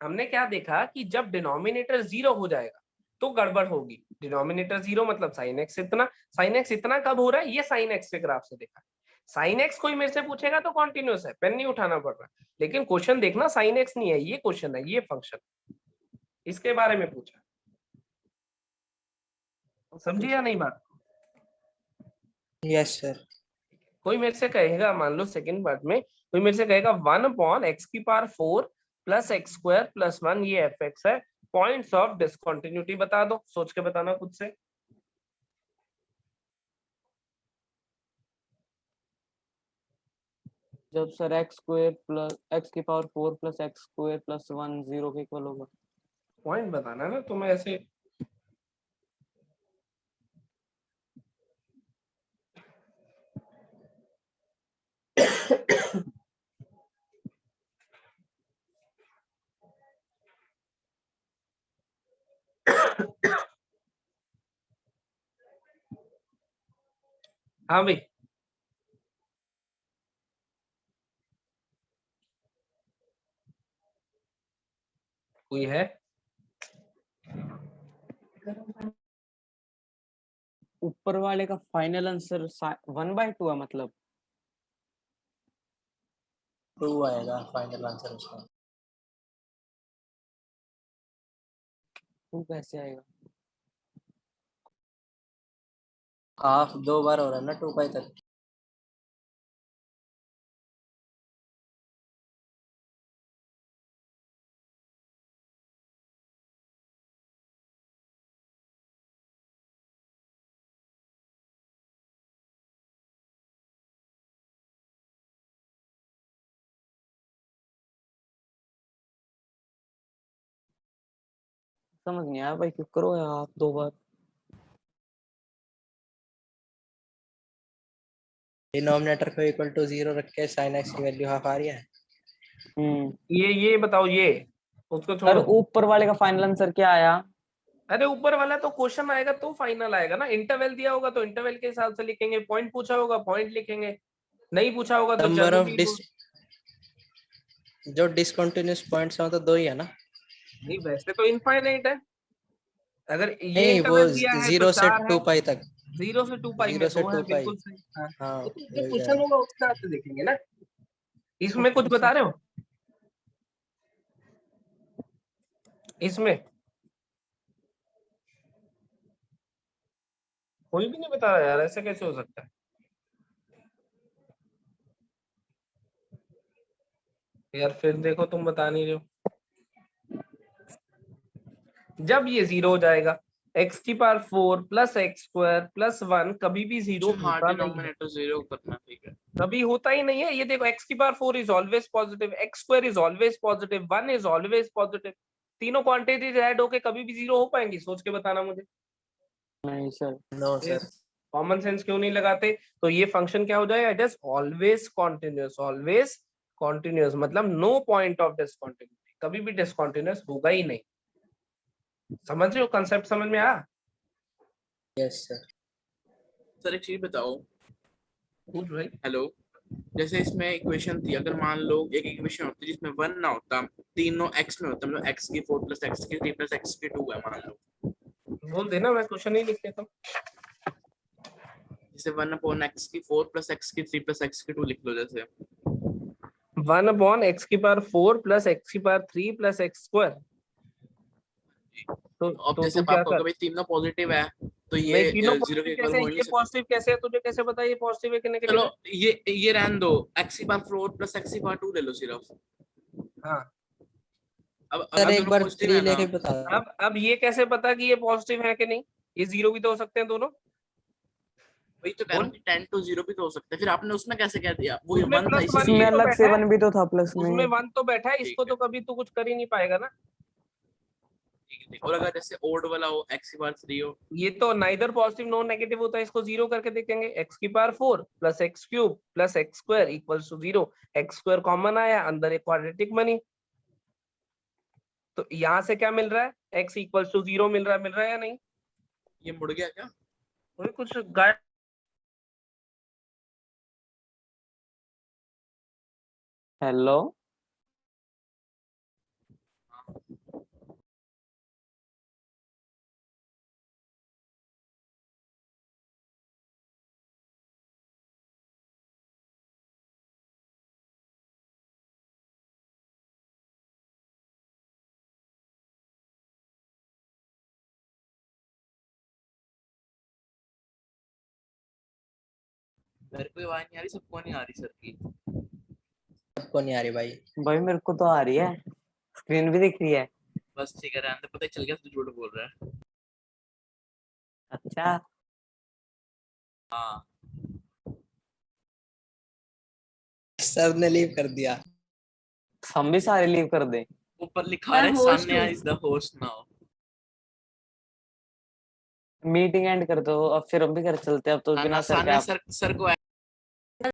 हमने क्या देखा कि जब डिनोमिनेटर 0 हो जाएगा तो गड़बड़ होगी। डिनोमिनेटर 0 मतलब साइन एक्स इतना, साइन एक्स इतना कब हो रहा है, ये साइन एक्स के ग्राफ से देखा। साइन एक्स कोई मेरे से पूछेगा तो कॉन्टिन्यूस है, पेन नहीं उठाना पड़ रहा। लेकिन क्वेश्चन देखना साइन एक्स नहीं है, ये क्वेश्चन है, ये फंक्शन, इसके बारे में पूछा। समझिए या नहीं बात? Yes sir. कोई मेरे से कहेगा, मान लो सेकंड पार्ट में कोई मेरे से कहेगा 1/x⁴ प्लस x² प्लस 1 ये एफ एक्स है, पॉइंट्स ऑफ डिसकंटिन्यूटी बता दो। सोच के बताना खुद से। जब sir x² plus x² plus 1 0 के इक्वल होगा। पॉइंट बताना है ना तुम्हें ऐसे। हाँ भाई, कोई है? ऊपर वाले का फाइनल आंसर 1/2 है मतलब। 2 आएगा फाइनल आंसर उसका। 2 कैसे आएगा? हाफ 2 बार हो रहा है ना 2 पाई तक। समझ नहीं आया भाई, क्यों करो यार आप 2 बार। डिनोमिनेटर को इक्वल टू 0 रख के sin x की वैल्यू हाफ आ रही है। ये बताओ, ये उसको सर छोड़ो। ऊपर वाले का फाइनल आंसर क्या आया? अरे ऊपर वाला तो क्वेश्चन आएगा तो फाइनल आएगा ना, इंटरवल दिया होगा तो इंटरवल के हिसाब से लिखेंगे, पॉइंट पूछा होगा पॉइंट लिखेंगे, नहीं पूछा होगा तो नंबर जो ऑफ भी जो डिसकंटिन्यूअस पॉइंट्स हैं तो 2 ही है ना। नहीं, वैसे तो इनफाइनाइट है। अगर ये नहीं वो इंटरवल दिया है तो 0 से 4 है, 2 पाई तक। 0 से 2 पाई 0 में से 2 है, 2 पाई। बिल्कुल सही। हाँ, हाँ तो जो मिल क्वेश्चन जाएगा। होगा उसके हिसाब से देखेंगे ना। इसमें कुछ बता रहे हो? इसमें कोई भी नहीं बता रहा यार, ऐसा कैसे हो सकता है यार? फिर देखो तुम बता नहीं रहे हो। जब ये 0 हो जाएगा, x की power 4 plus x square plus 1 कभी भी 0 हाँ होता नहीं है, डिनोमिनेटर 0 करना, ठीक है। कभी होता ही नहीं है। ये देखो, x की power 4 is always positive, x square is always positive, 1 is always positive. तीनों क्वांटिटीज ऐड होके कभी भी 0 हो पाएंगी? सोच के बताना मुझे। नहीं sir. No sir. Common sense क्यों नहीं लगाते? तो ये फंक्शन क्या हो जाएगा? It is always continuous, always continuous मतलब नो पॉइंट ऑफ डिसकंटिन्यूटी, कभी भी डिसकंटिन्यूअस होगा ही नहीं। समझ रहे हो? कंसेप्ट समझ में आया? Yes sir. सर एक चीज बताओ, पूछ भाई। हेलो। जैसे इसमें इक्वेशन थी, अगर मान लो एक इक्वेशन होती जिसमें 1 ना होता, तीनों x में होता, मतलब x की 4 प्लस x की 3 प्लस x की 2 है मान लो, बोल देना, मैं क्वेश्चन ही लिख देता हूँ। जैसे 1 अपॉन x की 4 प्लस x की 3 प्लस x की 2 लिख लो जैसे। 1 अपॉन एक्स की पावर 4 प्लस एक्स की पावर 3 प्लस एक्स स्क्वायर। अब तो जैसे तू क्या पापा कर? का भाई तीनों पॉजिटिव है, तो नहीं, ये तीनों 0 के पॉजिटिव इक्वल कैसे है? हो ही नहीं ये सकता। पॉजिटिव कैसे है? तुझे कैसे पता ये पॉजिटिव है कि नेगेटिव चलो है? ये रहने दो, x की पावर 4 प्लस x की पावर 2 ले लो सिर्फ। हाँ। अब सर अगर एक दोनों बार पॉजिटिव 3 है ना, लेके बता। अब ये कैसे पता कि ये पॉजिटिव है कि नहीं? ये 0 भी तो हो सकते हैं दोनों। वही तो कह रहा बोल। हूँ कि 10 to 0 भी तो हो सकता है, फिर आपने उसमें कैसे कह दिया? वो उसमें 1 था प्लस वन इसीलिए। इसमें भी तो अलग बैठा से है, 1 भी तो था प्लस उसमें में। 1 तो बैठा है, इसको ठीक है, तो कभी तू कुछ कर ही नहीं पाएगा ना। ठीक है, ठीक है। और अगर जैसे ओड वाला हो, x की पावर 3 हो, ये तो नाइदर पॉजिटिव नॉन नेगेटिव होता है, इसको 0 करके देखेंगे। एक्स की power 4 plus x cube plus x square equals to 0। X square common आया, अंदर एक क्वाड्रेटिक बनी। तो यहाँ से क्या मिल रहा है? x इक्वल्स टू 0 मिल रहा है या नहीं? ये मुड़ गया क्या? कोई कुछ गायब। हेलो। मेरे को आवाज नहीं आ रही, सबको नहीं आ रही सर की। सबको नहीं आ रही भाई। भाई मेरे को तो आ रही है, स्क्रीन भी दिख रही है। बस ठीक है, रहने दे, पता ही चल गया तू झूठ बोल रहा है। अच्छा। हाँ सर ने लीव कर दिया। हम भी सारे लीव कर दें? ऊपर लिखा मैं है host सान्या हूँ। Is the host now. Meeting and कर दो अब, फिर हम भी घर चलते हैं अब तो बिना सर के सान्या आप। सर को